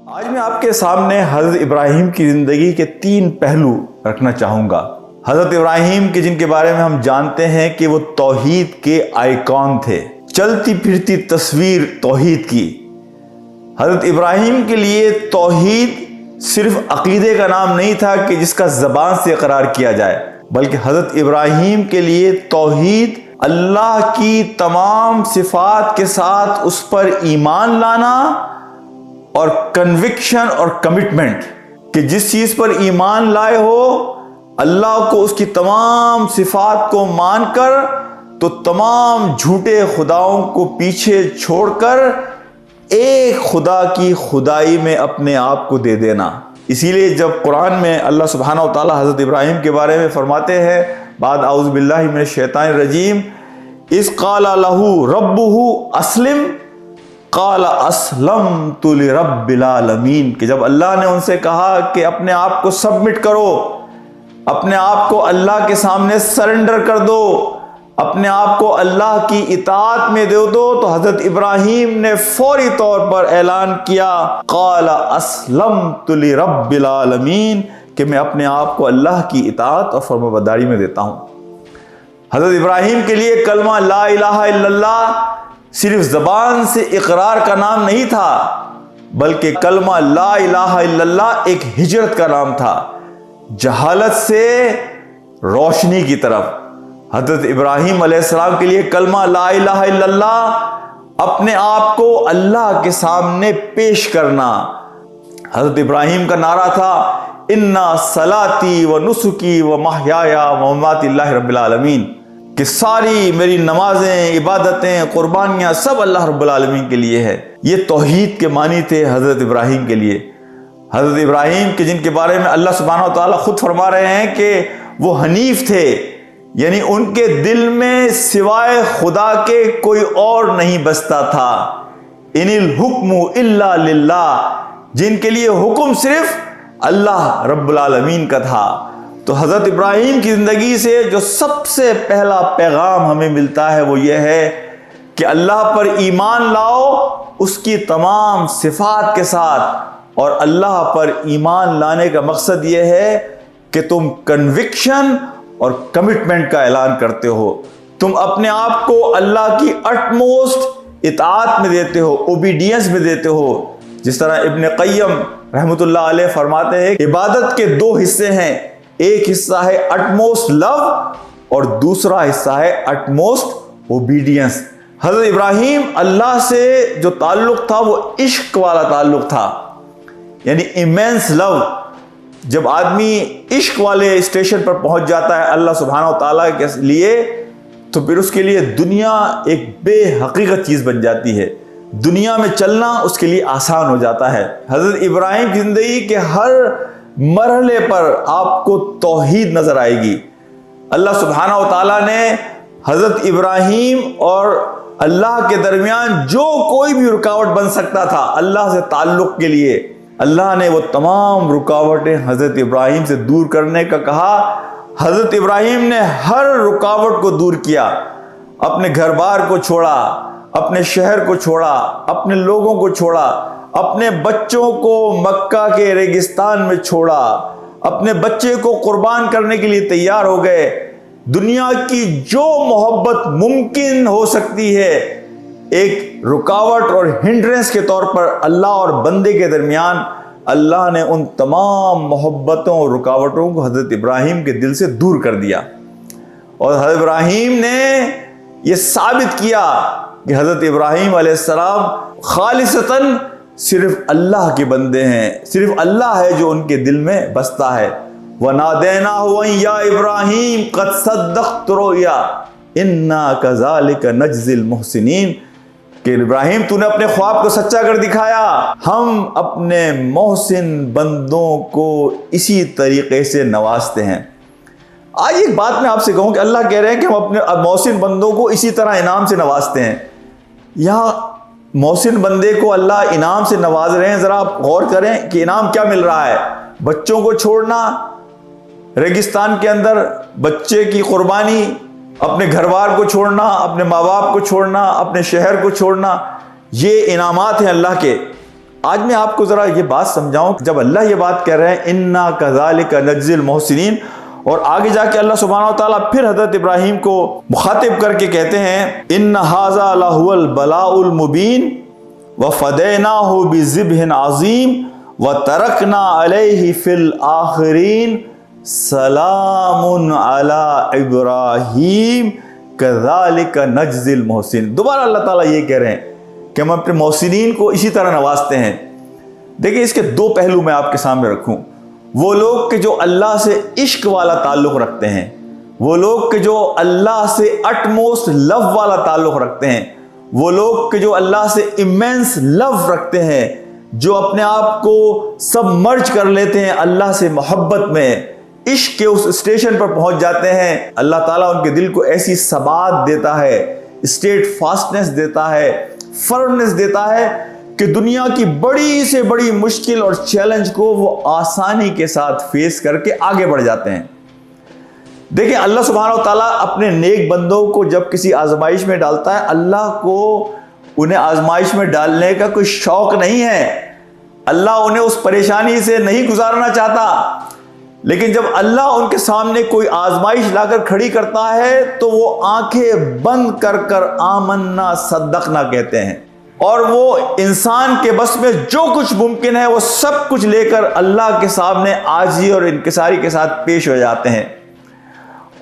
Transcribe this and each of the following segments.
آج میں آپ کے سامنے حضرت ابراہیم کی زندگی کے 3 پہلو رکھنا چاہوں گا۔ حضرت ابراہیم کے جن کے بارے میں ہم جانتے ہیں کہ وہ توحید کے آئیکن تھے، چلتی پھرتی تصویر توحید کی۔ حضرت ابراہیم کے لیے توحید صرف عقیدے کا نام نہیں تھا کہ جس کا زبان سے اقرار کیا جائے، بلکہ حضرت ابراہیم کے لیے توحید اللہ کی تمام صفات کے ساتھ اس پر ایمان لانا اور کنوکشن اور کمٹمنٹ کہ جس چیز پر ایمان لائے ہو اللہ کو، اس کی تمام صفات کو مان کر تو تمام جھوٹے خداؤں کو پیچھے چھوڑ کر ایک خدا کی خدائی میں اپنے آپ کو دے دینا۔ اسی لیے جب قرآن میں اللہ سبحانہ و تعالی حضرت ابراہیم کے بارے میں فرماتے ہیں بعد اعوذ باللہ من الشیطان الرجیم، اذ قال لہ ربہ اسلم قال اسلمت لرب العالمین، کہ جب اللہ نے ان سے کہا کہ اپنے آپ کو سبمٹ کرو، اپنے آپ کو اللہ کے سامنے سرنڈر کر دو، اپنے آپ کو اللہ کی اطاعت میں دے دو، تو حضرت ابراہیم نے فوری طور پر اعلان کیا قال اسلمت لرب العالمین، کہ میں اپنے آپ کو اللہ کی اطاعت اور فرمانبرداری میں دیتا ہوں۔ حضرت ابراہیم کے لیے کلمہ لا الہ الا اللہ صرف زبان سے اقرار کا نام نہیں تھا، بلکہ کلمہ لا الہ الا اللہ ایک ہجرت کا نام تھا، جہالت سے روشنی کی طرف۔ حضرت ابراہیم علیہ السلام کے لیے کلمہ لا الہ الا اللہ اپنے آپ کو اللہ کے سامنے پیش کرنا۔ حضرت ابراہیم کا نعرہ تھا انا صلاتی و نسکی و محیای و مماتی اللہ رب العالمین، کہ ساری میری نمازیں، عبادتیں، قربانیاں سب اللہ رب العالمین کے لیے ہے۔ یہ توحید کے معنی تھے حضرت ابراہیم کے لیے۔ حضرت ابراہیم کے جن کے بارے میں اللہ سبحانہ و تعالیٰ خود فرما رہے ہیں کہ وہ حنیف تھے، یعنی ان کے دل میں سوائے خدا کے کوئی اور نہیں بستا تھا۔ ان الحکم الا للہ، جن کے لیے حکم صرف اللہ رب العالمین کا تھا۔ تو حضرت ابراہیم کی زندگی سے جو سب سے پہلا پیغام ہمیں ملتا ہے وہ یہ ہے کہ اللہ پر ایمان لاؤ اس کی تمام صفات کے ساتھ، اور اللہ پر ایمان لانے کا مقصد یہ ہے کہ تم کنوکشن اور کمٹمنٹ کا اعلان کرتے ہو، تم اپنے آپ کو اللہ کی اٹموسٹ اطاعت میں دیتے ہو، اوبیڈینس میں دیتے ہو۔ جس طرح ابن قیم رحمۃ اللہ علیہ فرماتے ہیں عبادت کے 2 حصے ہیں، ایک حصہ ہے اٹموسٹ لو اور دوسرا حصہ ہے اٹموسٹ اوبیڈینس۔ حضرت ابراہیم اللہ سے جو تعلق تھا وہ عشق والا تعلق تھا، یعنی ایمینس لو۔ جب آدمی عشق والے اسٹیشن پر پہنچ جاتا ہے اللہ سبحانہ و تعالیٰ کے لیے، تو پھر اس کے لیے دنیا ایک بے حقیقت چیز بن جاتی ہے، دنیا میں چلنا اس کے لیے آسان ہو جاتا ہے۔ حضرت ابراہیم کی زندگی کے ہر مرحلے پر آپ کو توحید نظر آئے گی۔ اللہ سبحانہ و تعالیٰ نے حضرت ابراہیم اور اللہ کے درمیان جو کوئی بھی رکاوٹ بن سکتا تھا اللہ سے تعلق کے لیے، اللہ نے وہ تمام رکاوٹیں حضرت ابراہیم سے دور کرنے کا کہا۔ حضرت ابراہیم نے ہر رکاوٹ کو دور کیا، اپنے گھر بار کو چھوڑا، اپنے شہر کو چھوڑا، اپنے لوگوں کو چھوڑا، اپنے بچوں کو مکہ کے ریگستان میں چھوڑا، اپنے بچے کو قربان کرنے کے لیے تیار ہو گئے۔ دنیا کی جو محبت ممکن ہو سکتی ہے ایک رکاوٹ اور ہنڈرنس کے طور پر اللہ اور بندے کے درمیان، اللہ نے ان تمام محبتوں اور رکاوٹوں کو حضرت ابراہیم کے دل سے دور کر دیا، اور حضرت ابراہیم نے یہ ثابت کیا کہ حضرت ابراہیم علیہ السلام خالصتاً صرف اللہ کے بندے ہیں، صرف اللہ ہے جو ان کے دل میں بستا ہے۔ وَنَادَيْنَاهُ أَن يَا إِبْرَاهِيمُ قَدْ صَدَّقْتَ الرُّؤْيَا إِنَّا كَذَلِكَ نَجْزِي الْمُحْسِنِينَ، کہ ابراہیم تو نے اپنے خواب کو سچا کر دکھایا، ہم اپنے محسن بندوں کو اسی طریقے سے نوازتے ہیں۔ آج ایک بات میں آپ سے کہوں کہ اللہ کہہ رہے ہیں کہ ہم اپنے محسن بندوں کو اسی طرح انعام سے نوازتے ہیں۔ یہاں محسن بندے کو اللہ انعام سے نواز رہے ہیں، ذرا آپ غور کریں کہ انعام کیا مل رہا ہے۔ بچوں کو چھوڑنا ریگستان کے اندر، بچے کی قربانی، اپنے گھر بار کو چھوڑنا، اپنے ماں باپ کو چھوڑنا، اپنے شہر کو چھوڑنا، یہ انعامات ہیں اللہ کے۔ آج میں آپ کو ذرا یہ بات سمجھاؤں، جب اللہ یہ بات کہہ رہے ہیں انا کذالک نجزی المحسنین، اور آگے جا کے اللہ سبحانہ و تعالیٰ پھر حضرت ابراہیم کو مخاطب کر کے کہتے ہیں ان ھذا لہو البلاء المبین وفدیناہ بذبح عظیم وترکنا علیہ فی الآخرین سلام علی ابراہیم کذالک نجزی المحسنین۔ دوبارہ اللہ تعالیٰ یہ کہہ رہے ہیں کہ ہم اپنے محسنین کو اسی طرح نوازتے ہیں۔ دیکھیں اس کے دو پہلو میں آپ کے سامنے رکھوں۔ وہ لوگ کہ جو اللہ سے عشق والا تعلق رکھتے ہیں، وہ لوگ کہ جو اللہ سے اٹموسٹ لو والا تعلق رکھتے ہیں، وہ لوگ کہ جو اللہ سے امینس لو رکھتے ہیں، جو اپنے آپ کو سب مرج کر لیتے ہیں اللہ سے محبت میں، عشق کے اس اسٹیشن پر پہنچ جاتے ہیں، اللہ تعالیٰ ان کے دل کو ایسی ثبات دیتا ہے، اسٹیٹ فاسٹنس دیتا ہے، فرمنس دیتا ہے کہ دنیا کی بڑی سے بڑی مشکل اور چیلنج کو وہ آسانی کے ساتھ فیس کر کے آگے بڑھ جاتے ہیں۔ دیکھیں اللہ سبحانہ و تعالیٰ اپنے نیک بندوں کو جب کسی آزمائش میں ڈالتا ہے، اللہ کو انہیں آزمائش میں ڈالنے کا کوئی شوق نہیں ہے، اللہ انہیں اس پریشانی سے نہیں گزارنا چاہتا، لیکن جب اللہ ان کے سامنے کوئی آزمائش لا کر کھڑی کرتا ہے تو وہ آنکھیں بند کر کر آمنا صدقنا کہتے ہیں، اور وہ انسان کے بس میں جو کچھ ممکن ہے وہ سب کچھ لے کر اللہ کے سامنے عاجزی اور انکساری کے ساتھ پیش ہو جاتے ہیں۔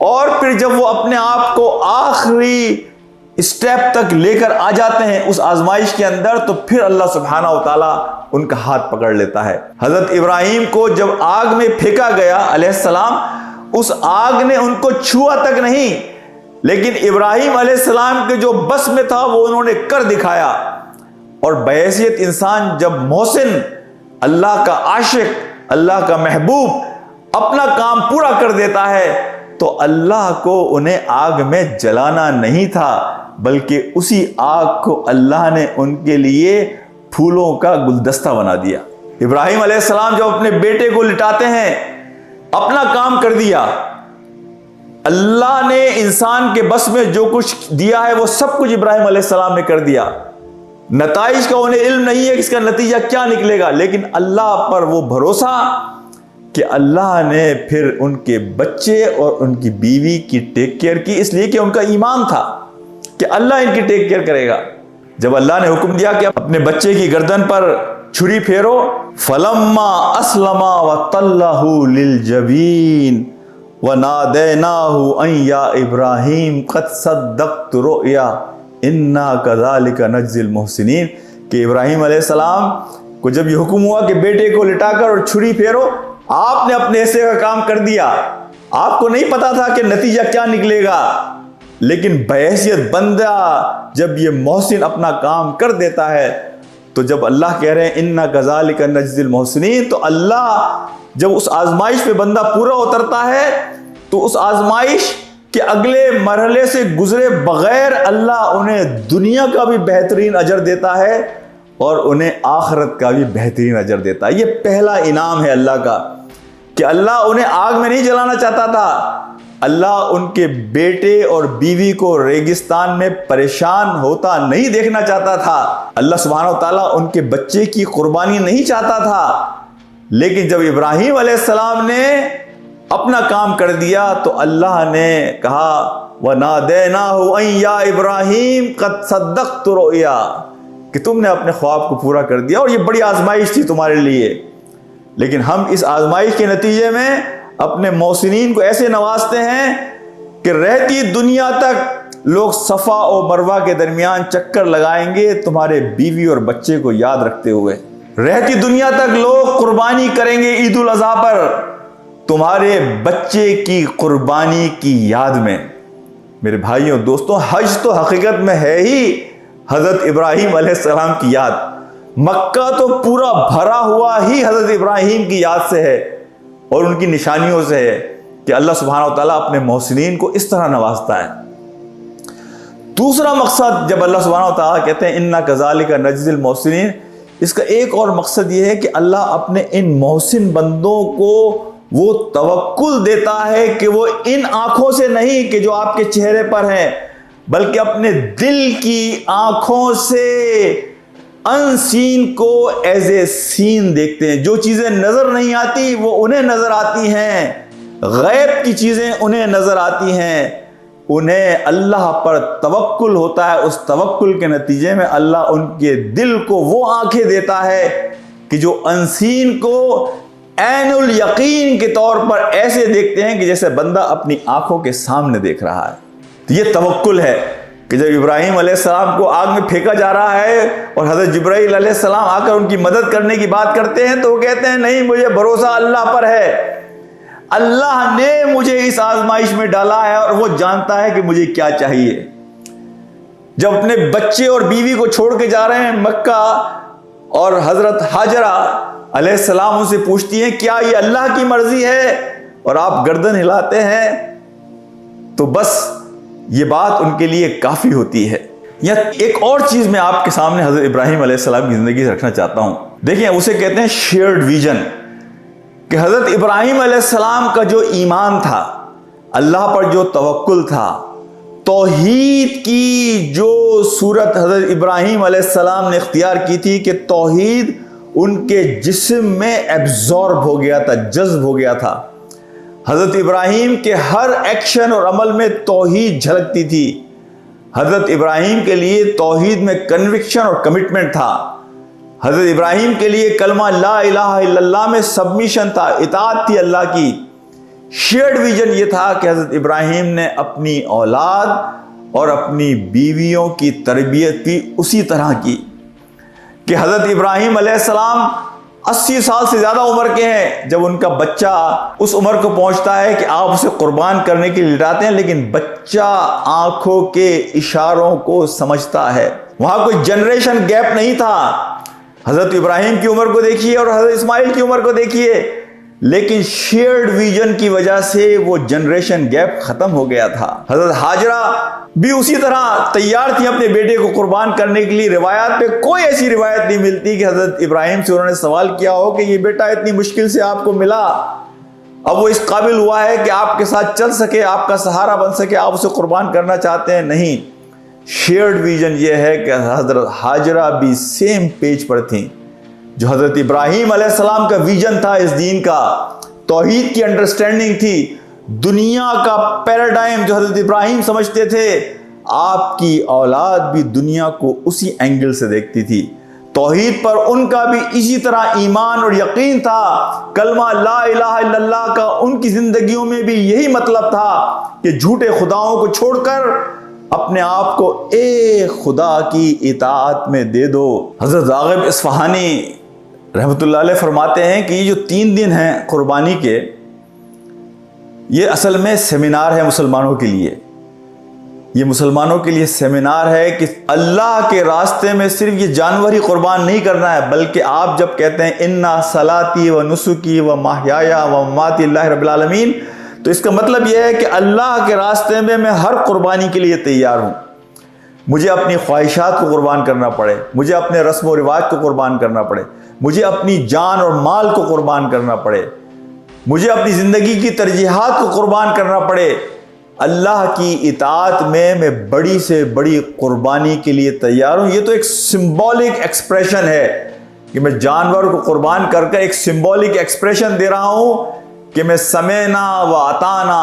اور پھر جب وہ اپنے آپ کو آخری اسٹیپ تک لے کر آ جاتے ہیں اس آزمائش کے اندر، تو پھر اللہ سبحانہ و تعالیٰ ان کا ہاتھ پکڑ لیتا ہے۔ حضرت ابراہیم کو جب آگ میں پھینکا گیا علیہ السلام، اس آگ نے ان کو چھوا تک نہیں، لیکن ابراہیم علیہ السلام کے جو بس میں تھا وہ انہوں نے کر دکھایا۔ اور بحیثیت انسان جب محسن، اللہ کا عاشق، اللہ کا محبوب اپنا کام پورا کر دیتا ہے تو اللہ کو انہیں آگ میں جلانا نہیں تھا، بلکہ اسی آگ کو اللہ نے ان کے لیے پھولوں کا گلدستہ بنا دیا۔ ابراہیم علیہ السلام جب اپنے بیٹے کو لٹاتے ہیں، اپنا کام کر دیا، اللہ نے انسان کے بس میں جو کچھ دیا ہے وہ سب کچھ ابراہیم علیہ السلام نے کر دیا۔ نتائج کا انہیں علم نہیں ہے کہ اس کا نتیجہ کیا نکلے گا، لیکن اللہ پر وہ بھروسہ کہ اللہ نے پھر ان کے بچے اور ان کی بیوی کی ٹیک کیئر کی، اس لیے کہ ان کا ایمان تھا کہ اللہ ان کی ٹیک کیئر کرے گا۔ جب اللہ نے حکم دیا کہ اپنے بچے کی گردن پر چھری پھیرو، فلما اسلما وتلہ للجبین ونادیناہ ان یا ابراہیم قد صدقت رؤیا انا کذالک نجزی المحسنین، کہ ابراہیم علیہ السلام کو جب یہ حکم ہوا کہ بیٹے کو لٹا کر اور چھری پھیرو، آپ نے اپنے حصے کا کام کر دیا، آپ کو نہیں پتا تھا کہ نتیجہ کیا نکلے گا، لیکن بحیثیت بندہ جب یہ محسن اپنا کام کر دیتا ہے تو جب اللہ کہہ رہے ہیں انا کذالک نجزی المحسنین، تو اللہ جب اس آزمائش پہ بندہ پورا اترتا ہے تو اس آزمائش کہ اگلے مرحلے سے گزرے بغیر اللہ انہیں دنیا کا بھی بہترین اجر دیتا ہے اور انہیں آخرت کا بھی بہترین اجر دیتا ہے۔ یہ پہلا انعام ہے اللہ کا کہ اللہ انہیں آگ میں نہیں جلانا چاہتا تھا، اللہ ان کے بیٹے اور بیوی کو ریگستان میں پریشان ہوتا نہیں دیکھنا چاہتا تھا، اللہ سبحانہ و تعالیٰ ان کے بچے کی قربانی نہیں چاہتا تھا، لیکن جب ابراہیم علیہ السلام نے اپنا کام کر دیا تو اللہ نے کہا وَنَادَيْنَاهُ أَن يَا إِبْرَاهِيمُ قَدْ صَدَّقْتُ رُؤْيَا، کہ تم نے اپنے خواب کو پورا کر دیا اور یہ بڑی آزمائش تھی تمہارے لیے، لیکن ہم اس آزمائش کے نتیجے میں اپنے محسنین کو ایسے نوازتے ہیں کہ رہتی دنیا تک لوگ صفا اور مروہ کے درمیان چکر لگائیں گے تمہارے بیوی اور بچے کو یاد رکھتے ہوئے، رہتی دنیا تک لوگ قربانی کریں گے عید الاضحیٰ پر تمہارے بچے کی قربانی کی یاد میں۔ میرے بھائیوں دوستوں، حج تو حقیقت میں ہے ہی حضرت ابراہیم علیہ السلام کی یاد، مکہ تو پورا بھرا ہوا ہی حضرت ابراہیم کی یاد سے ہے اور ان کی نشانیوں سے ہے کہ اللہ سبحانہ و تعالیٰ اپنے محسنین کو اس طرح نوازتا ہے۔ دوسرا مقصد جب اللہ سبحانہ و تعالیٰ کہتے ہیں اِنَّا كَذَلِكَ نَجْزِي الْمُحْسِنِينَ، اس کا ایک اور مقصد یہ ہے کہ اللہ اپنے ان محسن بندوں کو وہ توکل دیتا ہے کہ وہ ان آنکھوں سے نہیں کہ جو آپ کے چہرے پر ہیں، بلکہ اپنے دل کی آنکھوں سے ان سین کو ایز اے سین دیکھتے ہیں. جو چیزیں نظر نہیں آتی وہ انہیں نظر آتی ہیں, غیب کی چیزیں انہیں نظر آتی ہیں. انہیں اللہ پر توکل ہوتا ہے, اس توکل کے نتیجے میں اللہ ان کے دل کو وہ آنکھیں دیتا ہے کہ جو انسین کو عین الیقین کے طور پر ایسے دیکھتے ہیں کہ جیسے بندہ اپنی آنکھوں کے سامنے دیکھ رہا ہے. تو یہ توکل ہے کہ جب ابراہیم علیہ السلام کو آگ میں پھینکا جا رہا ہے اور حضرت جبرائیل علیہ السلام آ کر ان کی مدد کرنے کی بات کرتے ہیں تو وہ کہتے ہیں نہیں, مجھے بھروسہ اللہ پر ہے, اللہ نے مجھے اس آزمائش میں ڈالا ہے اور وہ جانتا ہے کہ مجھے کیا چاہیے. جب اپنے بچے اور بیوی کو چھوڑ کے جا رہے ہیں مکہ اور حضرت ہاجرہ علیہ السلام ان سے پوچھتی ہیں کیا یہ اللہ کی مرضی ہے, اور آپ گردن ہلاتے ہیں, تو بس یہ بات ان کے لیے کافی ہوتی ہے. یا ایک اور چیز میں آپ کے سامنے حضرت ابراہیم علیہ السلام کی زندگی سے رکھنا چاہتا ہوں. دیکھیں اسے کہتے ہیں شیئرڈ ویژن, کہ حضرت ابراہیم علیہ السلام کا جو ایمان تھا, اللہ پر جو توکل تھا, توحید کی جو صورت حضرت ابراہیم علیہ السلام نے اختیار کی تھی کہ توحید ان کے جسم میں ایبزارب ہو گیا تھا, جذب ہو گیا تھا. حضرت ابراہیم کے ہر ایکشن اور عمل میں توحید جھلکتی تھی. حضرت ابراہیم کے لیے توحید میں کنوکشن اور کمٹمنٹ تھا. حضرت ابراہیم کے لیے کلمہ لا الہ الا اللہ میں سبمیشن تھا, اطاعت تھی اللہ کی. شیئرڈ ویژن یہ تھا کہ حضرت ابراہیم نے اپنی اولاد اور اپنی بیویوں کی تربیت بھی اسی طرح کی کہ حضرت ابراہیم علیہ السلام 80 سال سے زیادہ عمر کے ہیں. جب ان کا بچہ اس عمر کو پہنچتا ہے کہ آپ اسے قربان کرنے کے لیے لٹاتے ہیں, لیکن بچہ آنکھوں کے اشاروں کو سمجھتا ہے. وہاں کوئی جنریشن گیپ نہیں تھا. حضرت ابراہیم کی عمر کو دیکھیے اور حضرت اسماعیل کی عمر کو دیکھیے, لیکن شیئرڈ ویژن کی وجہ سے وہ جنریشن گیپ ختم ہو گیا تھا. حضرت ہاجرہ بھی اسی طرح تیار تھی اپنے بیٹے کو قربان کرنے کے لیے. روایات پہ کوئی ایسی روایت نہیں ملتی کہ حضرت ابراہیم سے انہوں نے سوال کیا ہو کہ یہ بیٹا اتنی مشکل سے آپ کو ملا, اب وہ اس قابل ہوا ہے کہ آپ کے ساتھ چل سکے, آپ کا سہارا بن سکے, آپ اسے قربان کرنا چاہتے ہیں. نہیں, شیئرڈ ویژن یہ ہے کہ حضرت ہاجرہ بھی سیم پیج پر تھیں. جو حضرت ابراہیم علیہ السلام کا ویژن تھا اس دین کا, توحید کی انڈرسٹینڈنگ تھی, دنیا کا پیراڈائم جو حضرت ابراہیم سمجھتے تھے, آپ کی اولاد بھی دنیا کو اسی اینگل سے دیکھتی تھی. توحید پر ان کا بھی اسی طرح ایمان اور یقین تھا. کلمہ لا الہ الا اللہ کا ان کی زندگیوں میں بھی یہی مطلب تھا کہ جھوٹے خداؤں کو چھوڑ کر اپنے آپ کو ایک خدا کی اطاعت میں دے دو. حضرت راغب اصفہانی رحمۃ اللہ علیہ فرماتے ہیں کہ یہ جو 3 دن ہیں قربانی کے, یہ اصل میں سیمینار ہے مسلمانوں کے لیے. یہ مسلمانوں کے لیے سیمینار ہے کہ اللہ کے راستے میں صرف یہ جانور ہی قربان نہیں کرنا ہے, بلکہ آپ جب کہتے ہیں انا صلاتی و نسکی و محیایا و مماتی اللہ رب العالمین, تو اس کا مطلب یہ ہے کہ اللہ کے راستے میں ہر قربانی کے لیے تیار ہوں. مجھے اپنی خواہشات کو قربان کرنا پڑے, مجھے اپنے رسم و رواج کو قربان کرنا پڑے, مجھے اپنی جان اور مال کو قربان کرنا پڑے, مجھے اپنی زندگی کی ترجیحات کو قربان کرنا پڑے, اللہ کی اطاعت میں بڑی سے بڑی قربانی کے لیے تیار ہوں. یہ تو ایک سمبولک ایکسپریشن ہے کہ میں جانور کو قربان کر کے ایک سمبولک ایکسپریشن دے رہا ہوں کہ میں سمعنا و اطعنا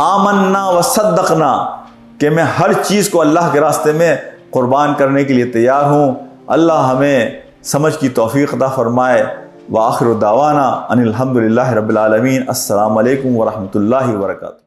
آمنا و صدقنا, کہ میں ہر چیز کو اللہ کے راستے میں قربان کرنے کے لیے تیار ہوں. اللہ ہمیں سمجھ کی توفیق عطا فرمائے. وآخر دعوانا ان الحمدللہ رب العالمین. السلام علیکم ورحمۃ اللہ وبرکاتہ.